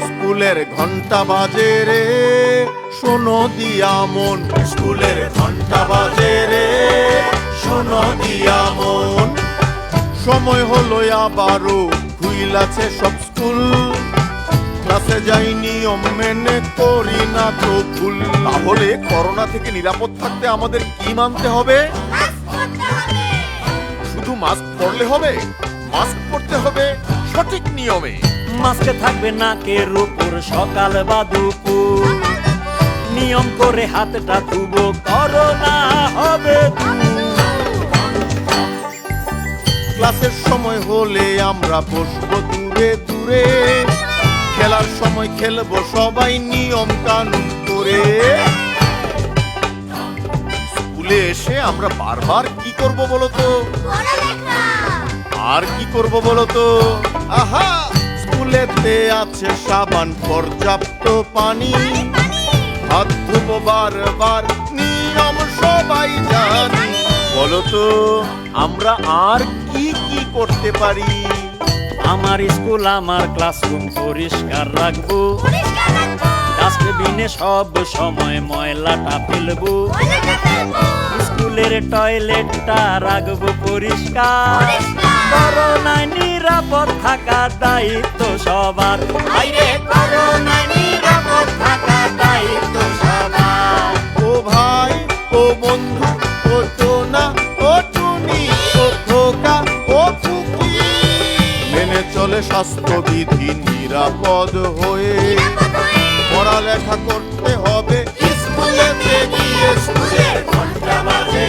স্কুলের ঘন্টা বাজে রে, শোনো দিয়া মন। স্কুলের ঘন্টা বাজে রে, শোনো দিয়া মন। সময় হলো আবারও খুইলাছে সব স্কুল, ক্লাসে যাই নিয়ম মেনে করি না তো ভুল। তাহলে করোনা থেকে নিরাপদ থাকতে আমাদের কি মানতে হবে? শুধু মাস্ক পরলে হবে? মাস্ক পরতে হবে সঠিক নিয়মে। মাস্কে থাকবে নাকের উপর সকাল বা দুপুর, নিয়ম করে হাতটা ধুবো, করোনা হবে দূর। ক্লাসের সময় হলে আমরা বসবো দূরে দূরে, খেলার সময় খেলবো সবাই নিয়ম কানুন করে। স্কুলে এসে আমরা বারবার কি করব বলতো? আর কি করব বলতো? আহা, স্কুলেতে আছে সাবান, পর্যাপ্ত পানি, হাত ধুবো বারবার, নিয়ম সবাই জানি। বলতো আমরা আর কি কি করতে পারি? আমার স্কুল আমার ক্লাসরুম পরিষ্কার রাখবো, ডাস্টবিনে সব সময় ময়লাটা ফেলবো, স্কুলের টয়লেটটা রাখবো পরিষ্কার, করোনায় নিরাপদ থাকার দায়িত্ব সবার। আইরে করোনায় নিরাপদ থাকার দায়িত্ব সবার। ও ভাই, ও বন্ধু, ও টোনা, ও টুনি, ও খোকা, ও খুকি, মেনে চলে স্বাস্থ্যবিধি নিরাপদ হয়ে। পড়ালেখা করতে হবে স্কুলেতে গিয়ে, স্কুলের ঘন্টা বাজে।